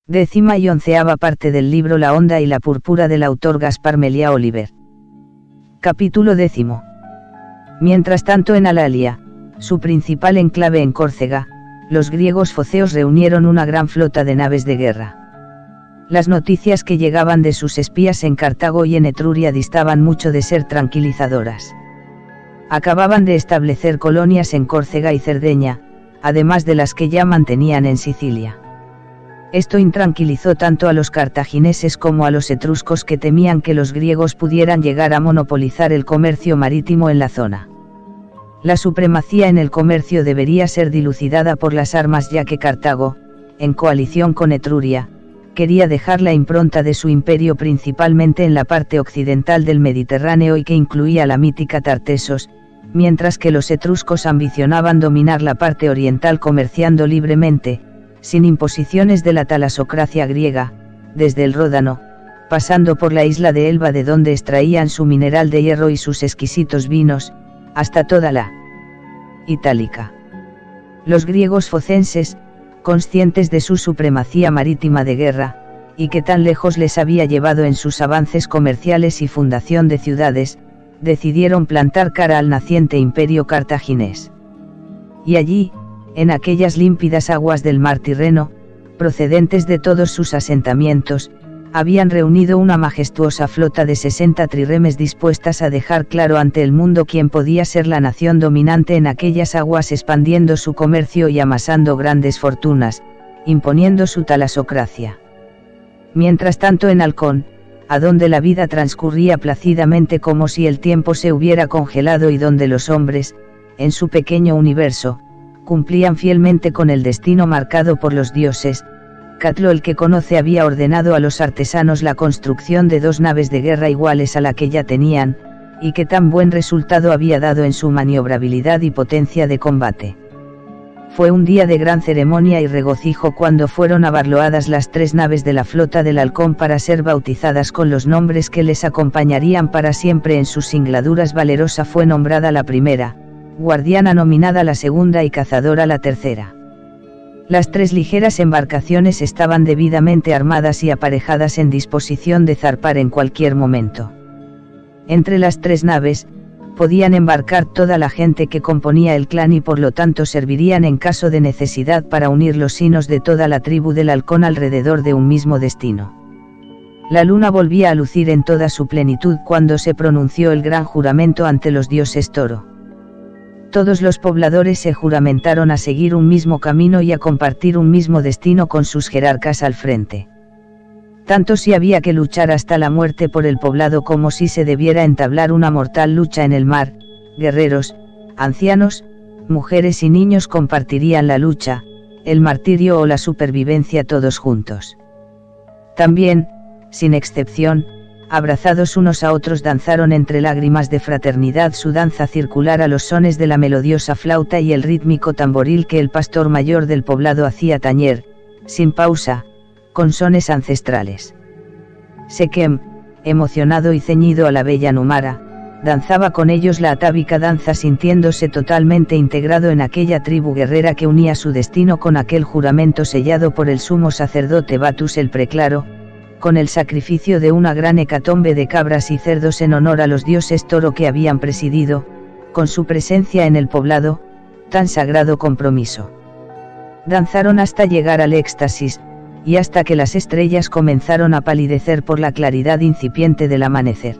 11ª parte del libro La Onda y la Púrpura del autor Gaspar Meliá Oliver. Capítulo 10. Mientras tanto en Alalia, su principal enclave en Córcega, los griegos foceos reunieron una gran flota de naves de guerra. Las noticias que llegaban de sus espías en Cartago y en Etruria distaban mucho de ser tranquilizadoras. Acababan de establecer colonias en Córcega y Cerdeña, además de las que ya mantenían en Sicilia. Esto intranquilizó tanto a los cartagineses como a los etruscos, que temían que los griegos pudieran llegar a monopolizar el comercio marítimo en la zona. La supremacía en el comercio debería ser dilucidada por las armas, ya que Cartago, en coalición con Etruria, quería dejar la impronta de su imperio principalmente en la parte occidental del Mediterráneo y que incluía la mítica Tartesos, mientras que los etruscos ambicionaban dominar la parte oriental comerciando libremente, sin imposiciones de la talasocracia griega, desde el Ródano, pasando por la isla de Elba, de donde extraían su mineral de hierro y sus exquisitos vinos, hasta toda la Itálica. Los griegos focenses, conscientes de su supremacía marítima de guerra, y que tan lejos les había llevado en sus avances comerciales y fundación de ciudades, decidieron plantar cara al naciente imperio cartaginés. Y allí, en aquellas límpidas aguas del mar Tirreno, procedentes de todos sus asentamientos, habían reunido una majestuosa flota de 60 trirremes dispuestas a dejar claro ante el mundo quién podía ser la nación dominante en aquellas aguas, expandiendo su comercio y amasando grandes fortunas, imponiendo su talasocracia. Mientras tanto en Halcón, a donde la vida transcurría plácidamente como si el tiempo se hubiera congelado y donde los hombres, en su pequeño universo, cumplían fielmente con el destino marcado por los dioses, Catlo el que conoce había ordenado a los artesanos la construcción de 2 naves de guerra iguales a la que ya tenían, y que tan buen resultado había dado en su maniobrabilidad y potencia de combate. Fue un día de gran ceremonia y regocijo cuando fueron abarloadas las 3 naves de la flota del Halcón para ser bautizadas con los nombres que les acompañarían para siempre en sus singladuras. Valerosa fue nombrada la primera, Guardiana nominada la segunda y Cazadora la tercera. Las 3 ligeras embarcaciones estaban debidamente armadas y aparejadas en disposición de zarpar en cualquier momento. Entre las 3 naves, podían embarcar toda la gente que componía el clan y por lo tanto servirían en caso de necesidad para unir los sinos de toda la tribu del Halcón alrededor de un mismo destino. La luna volvía a lucir en toda su plenitud cuando se pronunció el gran juramento ante los dioses Toro. Todos los pobladores se juramentaron a seguir un mismo camino y a compartir un mismo destino con sus jerarcas al frente. Tanto si había que luchar hasta la muerte por el poblado como si se debiera entablar una mortal lucha en el mar, guerreros, ancianos, mujeres y niños compartirían la lucha, el martirio o la supervivencia todos juntos. También, sin excepción, abrazados unos a otros danzaron entre lágrimas de fraternidad su danza circular a los sones de la melodiosa flauta y el rítmico tamboril que el pastor mayor del poblado hacía tañer, sin pausa, con sones ancestrales. Sequem, emocionado y ceñido a la bella Numara, danzaba con ellos la atávica danza, sintiéndose totalmente integrado en aquella tribu guerrera que unía su destino con aquel juramento sellado por el sumo sacerdote Batus el Preclaro, con el sacrificio de una gran hecatombe de cabras y cerdos en honor a los dioses Toro que habían presidido, con su presencia en el poblado, tan sagrado compromiso. Danzaron hasta llegar al éxtasis, y hasta que las estrellas comenzaron a palidecer por la claridad incipiente del amanecer.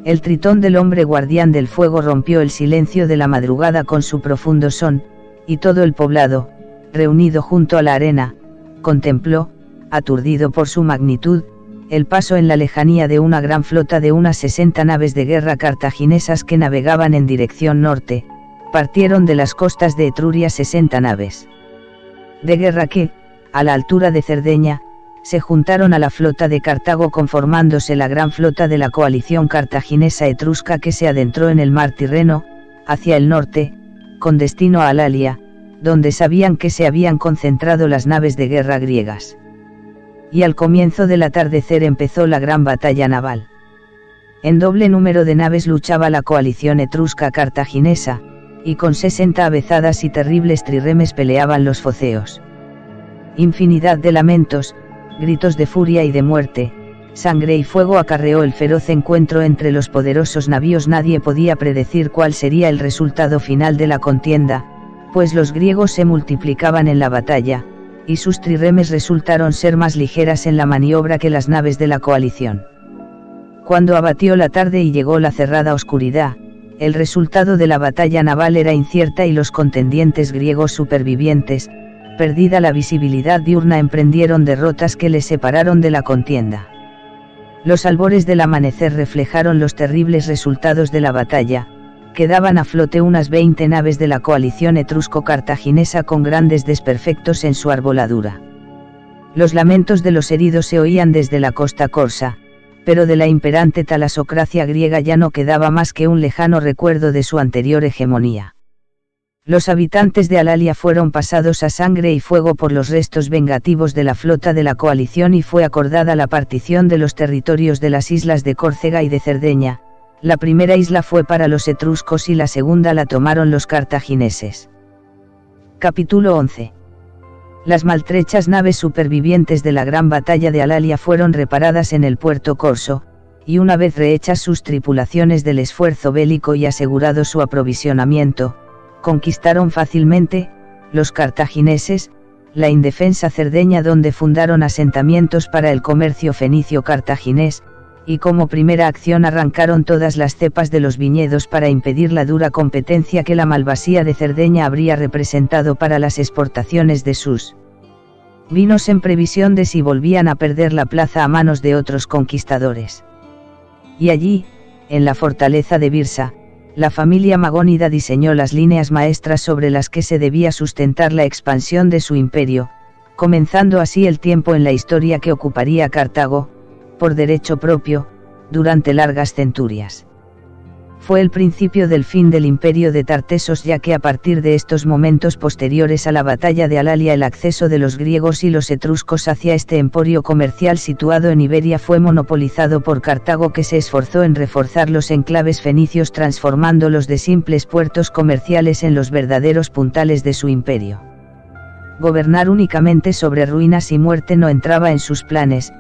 El tritón del hombre guardián del fuego rompió el silencio de la madrugada con su profundo son, y todo el poblado, reunido junto a la arena, contempló, aturdido por su magnitud, el paso en la lejanía de una gran flota de unas 60 naves de guerra cartaginesas que navegaban en dirección norte. Partieron de las costas de Etruria 60 naves de guerra que, a la altura de Cerdeña, se juntaron a la flota de Cartago, conformándose la gran flota de la coalición cartaginesa etrusca que se adentró en el mar Tirreno, hacia el norte, con destino a Alalia, donde sabían que se habían concentrado las naves de guerra griegas. Y al comienzo del atardecer empezó la gran batalla naval. En doble número de naves luchaba la coalición etrusca cartaginesa, y con 60 avezadas y terribles trirremes peleaban los foceos. Infinidad de lamentos, gritos de furia y de muerte, sangre y fuego acarreó el feroz encuentro entre los poderosos navíos. Nadie podía predecir cuál sería el resultado final de la contienda, pues los griegos se multiplicaban en la batalla, y sus triremes resultaron ser más ligeras en la maniobra que las naves de la coalición. Cuando abatió la tarde y llegó la cerrada oscuridad, el resultado de la batalla naval era incierta y los contendientes griegos supervivientes, perdida la visibilidad diurna, emprendieron derrotas que les separaron de la contienda. Los albores del amanecer reflejaron los terribles resultados de la batalla. Quedaban a flote unas 20 naves de la coalición etrusco-cartaginesa con grandes desperfectos en su arboladura. Los lamentos de los heridos se oían desde la costa corsa, pero de la imperante talasocracia griega ya no quedaba más que un lejano recuerdo de su anterior hegemonía. Los habitantes de Alalia fueron pasados a sangre y fuego por los restos vengativos de la flota de la coalición y fue acordada la partición de los territorios de las islas de Córcega y de Cerdeña. La primera isla fue para los etruscos y la segunda la tomaron los cartagineses. Capítulo 11. Las maltrechas naves supervivientes de la gran batalla de Alalia fueron reparadas en el puerto corso, y una vez rehechas sus tripulaciones del esfuerzo bélico y asegurado su aprovisionamiento, conquistaron fácilmente, los cartagineses, la indefensa Cerdeña, donde fundaron asentamientos para el comercio fenicio-cartaginés, y como primera acción arrancaron todas las cepas de los viñedos para impedir la dura competencia que la malvasía de Cerdeña habría representado para las exportaciones de sus vinos, en previsión de si volvían a perder la plaza a manos de otros conquistadores. Y allí, en la fortaleza de Birsa, la familia magónida diseñó las líneas maestras sobre las que se debía sustentar la expansión de su imperio, comenzando así el tiempo en la historia que ocuparía Cartago, por derecho propio, durante largas centurias. Fue el principio del fin del imperio de Tartesos, ya que a partir de estos momentos posteriores a la batalla de Alalia el acceso de los griegos y los etruscos hacia este emporio comercial situado en Iberia fue monopolizado por Cartago, que se esforzó en reforzar los enclaves fenicios transformándolos de simples puertos comerciales en los verdaderos puntales de su imperio. Gobernar únicamente sobre ruinas y muerte no entraba en sus planes,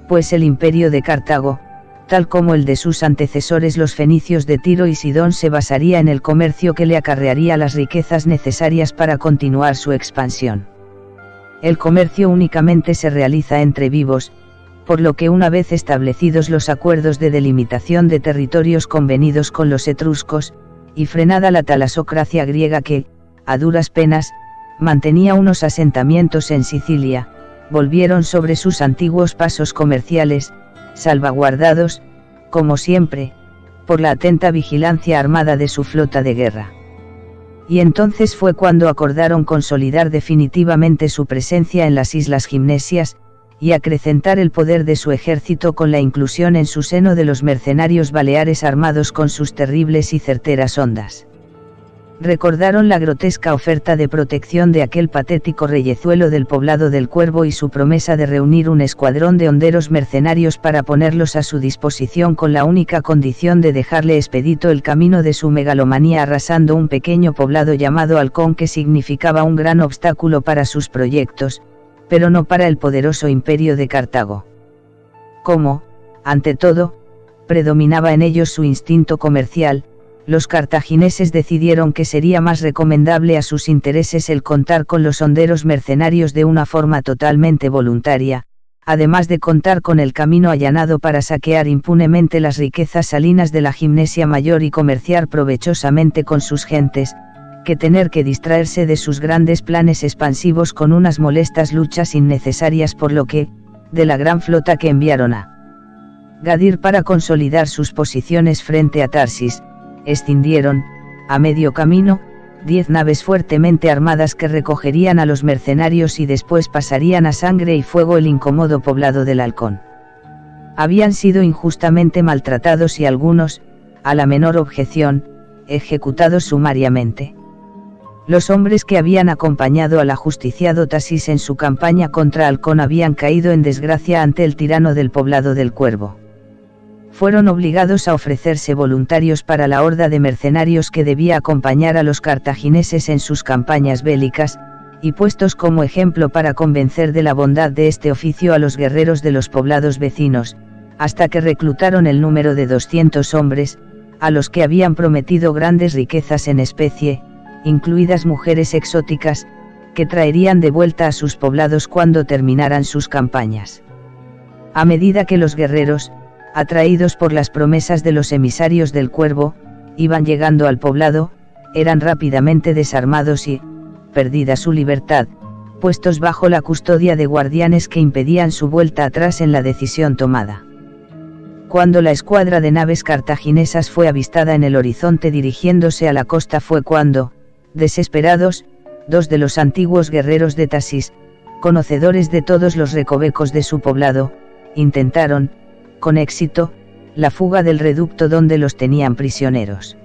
pues el imperio de Cartago, tal como el de sus antecesores los fenicios de Tiro y Sidón, se basaría en el comercio que le acarrearía las riquezas necesarias para continuar su expansión. El comercio únicamente se realiza entre vivos, por lo que una vez establecidos los acuerdos de delimitación de territorios convenidos con los etruscos, y frenada la talasocracia griega que, a duras penas, mantenía unos asentamientos en Sicilia, volvieron sobre sus antiguos pasos comerciales, salvaguardados, como siempre, por la atenta vigilancia armada de su flota de guerra. Y entonces fue cuando acordaron consolidar definitivamente su presencia en las Islas Gimnesias, y acrecentar el poder de su ejército con la inclusión en su seno de los mercenarios baleares armados con sus terribles y certeras hondas. Recordaron la grotesca oferta de protección de aquel patético reyezuelo del poblado del Cuervo y su promesa de reunir un escuadrón de honderos mercenarios para ponerlos a su disposición con la única condición de dejarle expedito el camino de su megalomanía, arrasando un pequeño poblado llamado Halcón, que significaba un gran obstáculo para sus proyectos, pero no para el poderoso imperio de Cartago. Como, ante todo, predominaba en ellos su instinto comercial, los cartagineses decidieron que sería más recomendable a sus intereses el contar con los honderos mercenarios de una forma totalmente voluntaria, además de contar con el camino allanado para saquear impunemente las riquezas salinas de la Gimnesia Mayor y comerciar provechosamente con sus gentes, que tener que distraerse de sus grandes planes expansivos con unas molestas luchas innecesarias, por lo que, de la gran flota que enviaron a Gadir para consolidar sus posiciones frente a Tarsis, escindieron, a medio camino, 10 naves fuertemente armadas que recogerían a los mercenarios y después pasarían a sangre y fuego el incómodo poblado del Halcón. Habían sido injustamente maltratados y algunos, a la menor objeción, ejecutados sumariamente. Los hombres que habían acompañado al ajusticiado Tasis en su campaña contra Halcón habían caído en desgracia ante el tirano del poblado del Cuervo. Fueron obligados a ofrecerse voluntarios para la horda de mercenarios que debía acompañar a los cartagineses en sus campañas bélicas, y puestos como ejemplo para convencer de la bondad de este oficio a los guerreros de los poblados vecinos, hasta que reclutaron el número de 200 hombres, a los que habían prometido grandes riquezas en especie, incluidas mujeres exóticas, que traerían de vuelta a sus poblados cuando terminaran sus campañas. A medida que los guerreros, atraídos por las promesas de los emisarios del Cuervo, iban llegando al poblado, eran rápidamente desarmados y, perdida su libertad, puestos bajo la custodia de guardianes que impedían su vuelta atrás en la decisión tomada. Cuando la escuadra de naves cartaginesas fue avistada en el horizonte dirigiéndose a la costa fue cuando, desesperados, dos de los antiguos guerreros de Tasis, conocedores de todos los recovecos de su poblado, intentaron, con éxito, la fuga del reducto donde los tenían prisioneros.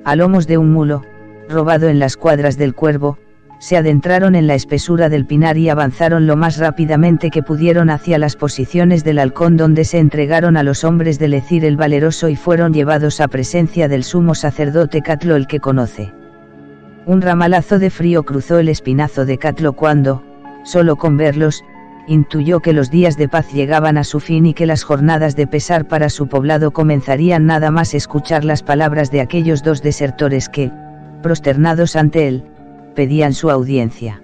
A lomos de un mulo, robado en las cuadras del Cuervo, se adentraron en la espesura del pinar y avanzaron lo más rápidamente que pudieron hacia las posiciones del halcón, donde se entregaron a los hombres de Lecir el Valeroso y fueron llevados a presencia del sumo sacerdote Catlo el que conoce. Un ramalazo de frío cruzó el espinazo de Catlo cuando, solo con verlos, intuyó que los días de paz llegaban a su fin y que las jornadas de pesar para su poblado comenzarían nada más escuchar las palabras de aquellos dos desertores que, prosternados ante él, pedían su audiencia.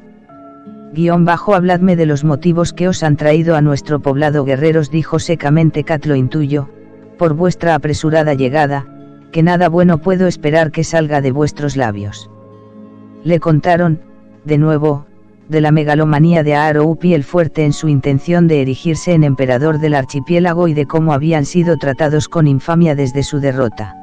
Habladme de los motivos que os han traído a nuestro poblado, guerreros, dijo secamente Catlo. Intuyo, por vuestra apresurada llegada, que nada bueno puedo esperar que salga de vuestros labios. Le contaron, de nuevo, de la megalomanía de Aaroupi el Fuerte en su intención de erigirse en emperador del archipiélago y de cómo habían sido tratados con infamia desde su derrota.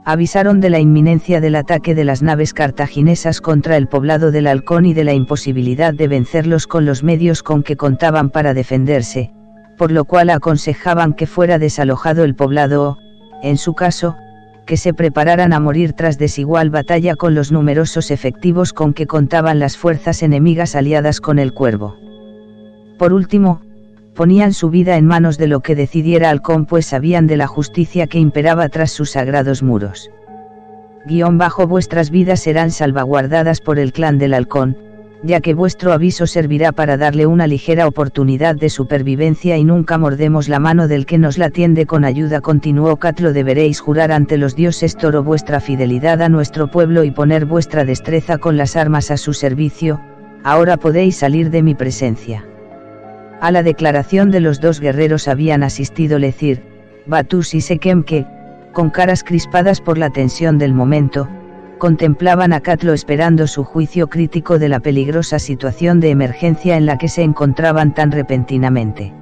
Avisaron de la inminencia del ataque de las naves cartaginesas contra el poblado del Halcón y de la imposibilidad de vencerlos con los medios con que contaban para defenderse, por lo cual aconsejaban que fuera desalojado el poblado o, en su caso, que se prepararan a morir tras desigual batalla con los numerosos efectivos con que contaban las fuerzas enemigas aliadas con el Cuervo. Por último, ponían su vida en manos de lo que decidiera Halcón, pues sabían de la justicia que imperaba tras sus sagrados muros. Vuestras vidas serán salvaguardadas por el clan del Halcón, ya que vuestro aviso servirá para darle una ligera oportunidad de supervivencia y nunca mordemos la mano del que nos la tiende con ayuda, continuó Catlo. Deberéis jurar ante los dioses Toro vuestra fidelidad a nuestro pueblo y poner vuestra destreza con las armas a su servicio. Ahora podéis salir de mi presencia. A la declaración de los dos guerreros habían asistido Lecir, Batus y Sekem, que, con caras crispadas por la tensión del momento, contemplaban a Catlo esperando su juicio crítico de la peligrosa situación de emergencia en la que se encontraban tan repentinamente.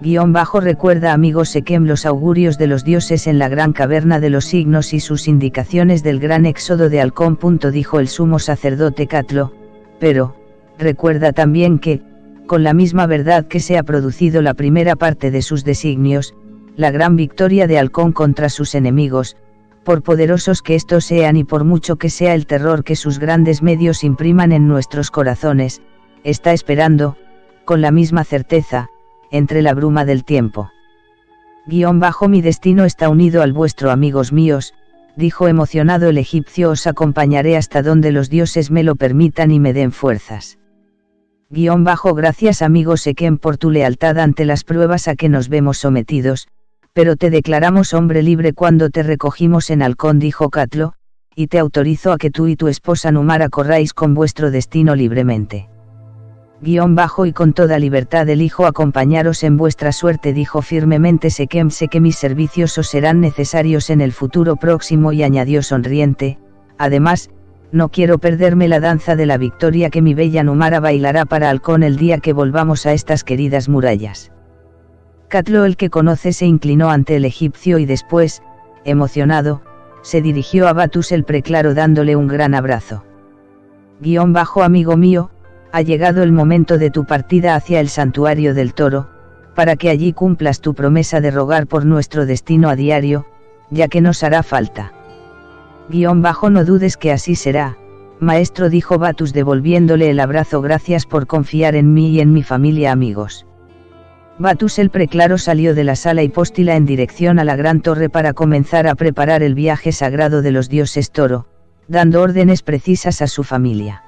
Recuerda, amigo Sekem, los augurios de los dioses en la gran caverna de los signos y sus indicaciones del gran éxodo de Halcón. Dijo el sumo sacerdote Catlo, pero, recuerda también que, con la misma verdad que se ha producido la primera parte de sus designios, la gran victoria de Halcón contra sus enemigos, por poderosos que estos sean y por mucho que sea el terror que sus grandes medios impriman en nuestros corazones, está esperando, con la misma certeza, entre la bruma del tiempo. Mi destino está unido al vuestro, amigos míos, dijo emocionado el egipcio. Os acompañaré hasta donde los dioses me lo permitan y me den fuerzas. Gracias, amigo Sekem, por tu lealtad ante las pruebas a que nos vemos sometidos, pero te declaramos hombre libre cuando te recogimos en Halcón, dijo Catlo, y te autorizo a que tú y tu esposa Numara corráis con vuestro destino libremente. Y con toda libertad elijo acompañaros en vuestra suerte, dijo firmemente Sekem. Sé que mis servicios os serán necesarios en el futuro próximo, y añadió sonriente, además, no quiero perderme la danza de la victoria que mi bella Numara bailará para Halcón el día que volvamos a estas queridas murallas. Catlo el que conoce se inclinó ante el egipcio y después, emocionado, se dirigió a Batus el preclaro dándole un gran abrazo. Amigo mío, ha llegado el momento de tu partida hacia el santuario del Toro, para que allí cumplas tu promesa de rogar por nuestro destino a diario, ya que nos hará falta. No dudes que así será, maestro, dijo Batus devolviéndole el abrazo. Gracias por confiar en mí y en mi familia, amigos. Batus el preclaro salió de la sala hipóstila en dirección a la gran torre para comenzar a preparar el viaje sagrado de los dioses Toro, dando órdenes precisas a su familia.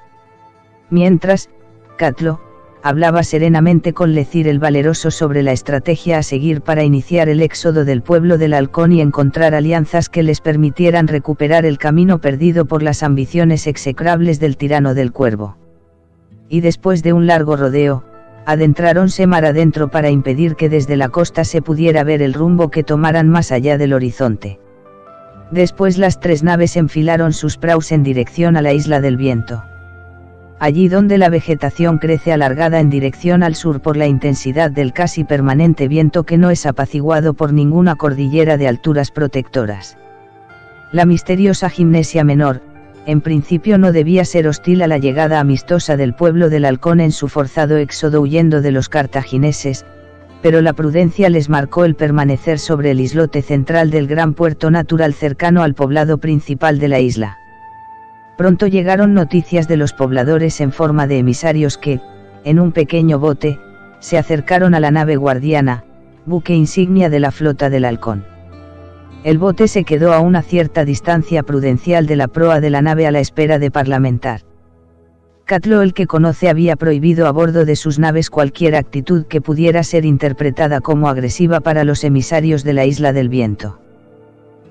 Mientras, Catlo hablaba serenamente con Lecir el Valeroso sobre la estrategia a seguir para iniciar el éxodo del pueblo del Halcón y encontrar alianzas que les permitieran recuperar el camino perdido por las ambiciones execrables del tirano del Cuervo. Y después de un largo rodeo, adentráronse mar adentro para impedir que desde la costa se pudiera ver el rumbo que tomaran más allá del horizonte. Después las 3 naves enfilaron sus praus en dirección a la Isla del Viento. Allí donde la vegetación crece alargada en dirección al sur por la intensidad del casi permanente viento que no es apaciguado por ninguna cordillera de alturas protectoras. La misteriosa Gimnesia Menor, en principio no debía ser hostil a la llegada amistosa del pueblo del Halcón en su forzado éxodo huyendo de los cartagineses, pero la prudencia les marcó el permanecer sobre el islote central del gran puerto natural cercano al poblado principal de la isla. Pronto llegaron noticias de los pobladores en forma de emisarios que, en un pequeño bote, se acercaron a la nave Guardiana, buque insignia de la flota del Halcón. El bote se quedó a una cierta distancia prudencial de la proa de la nave a la espera de parlamentar. Catlo, el que conoce, había prohibido a bordo de sus naves cualquier actitud que pudiera ser interpretada como agresiva para los emisarios de la Isla del Viento.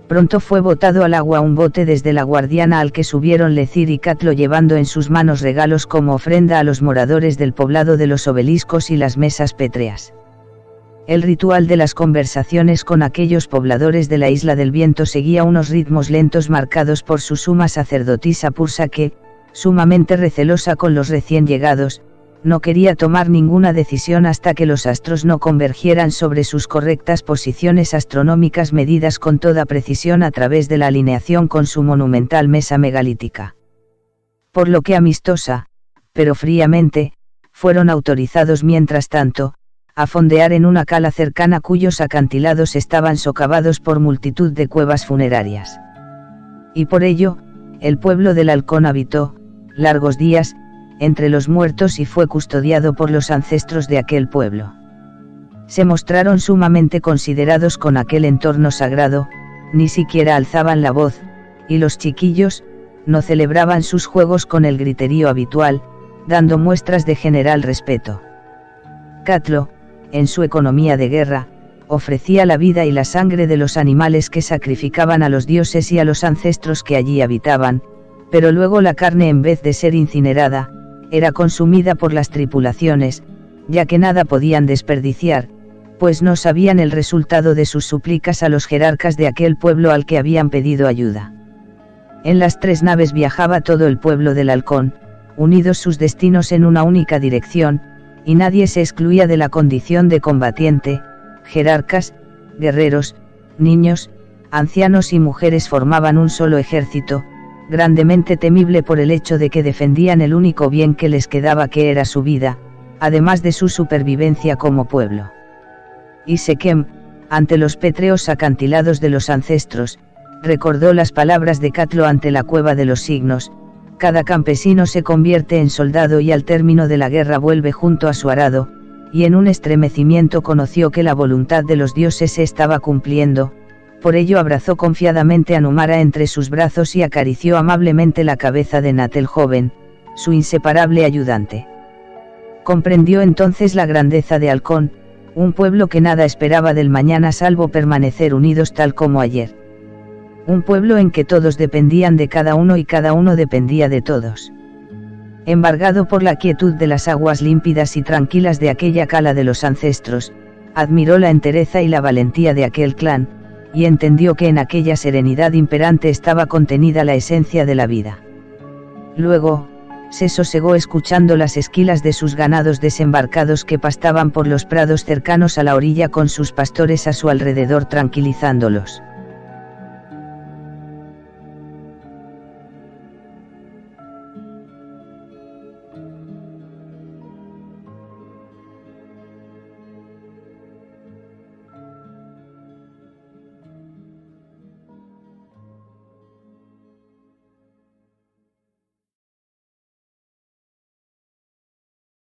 Pronto fue botado al agua un bote desde la Guardiana al que subieron Lecir y Catlo llevando en sus manos regalos como ofrenda a los moradores del poblado de los obeliscos y las mesas pétreas. El ritual de las conversaciones con aquellos pobladores de la Isla del Viento seguía unos ritmos lentos marcados por su suma sacerdotisa Pursa que, sumamente recelosa con los recién llegados, no quería tomar ninguna decisión hasta que los astros no convergieran sobre sus correctas posiciones astronómicas medidas con toda precisión a través de la alineación con su monumental mesa megalítica. Por lo que amistosa, pero fríamente, fueron autorizados mientras tanto, a fondear en una cala cercana cuyos acantilados estaban socavados por multitud de cuevas funerarias. Y por ello, el pueblo del Halcón habitó, largos días, entre los muertos y fue custodiado por los ancestros de aquel pueblo. Se mostraron sumamente considerados con aquel entorno sagrado, ni siquiera alzaban la voz, y los chiquillos, no celebraban sus juegos con el griterío habitual, dando muestras de general respeto. Catlo, en su economía de guerra, ofrecía la vida y la sangre de los animales que sacrificaban a los dioses y a los ancestros que allí habitaban, pero luego la carne, en vez de ser incinerada, era consumida por las tripulaciones, ya que nada podían desperdiciar, pues no sabían el resultado de sus súplicas a los jerarcas de aquel pueblo al que habían pedido ayuda. En las 3 naves viajaba todo el pueblo del Halcón, unidos sus destinos en una única dirección, y nadie se excluía de la condición de combatiente. Jerarcas, guerreros, niños, ancianos y mujeres formaban un solo ejército, grandemente temible por el hecho de que defendían el único bien que les quedaba, que era su vida, además de su supervivencia como pueblo. Y Sequem, ante los pétreos acantilados de los ancestros, recordó las palabras de Catlo ante la cueva de los signos: cada campesino se convierte en soldado y al término de la guerra vuelve junto a su arado, y en un estremecimiento conoció que la voluntad de los dioses se estaba cumpliendo. Por ello abrazó confiadamente a Numara entre sus brazos y acarició amablemente la cabeza de Nat el joven, su inseparable ayudante. Comprendió entonces la grandeza de Halcón, un pueblo que nada esperaba del mañana salvo permanecer unidos tal como ayer. Un pueblo en que todos dependían de cada uno y cada uno dependía de todos. Embargado por la quietud de las aguas límpidas y tranquilas de aquella cala de los ancestros, admiró la entereza y la valentía de aquel clan, y entendió que en aquella serenidad imperante estaba contenida la esencia de la vida. Luego, se sosegó escuchando las esquilas de sus ganados desembarcados que pastaban por los prados cercanos a la orilla con sus pastores a su alrededor tranquilizándolos.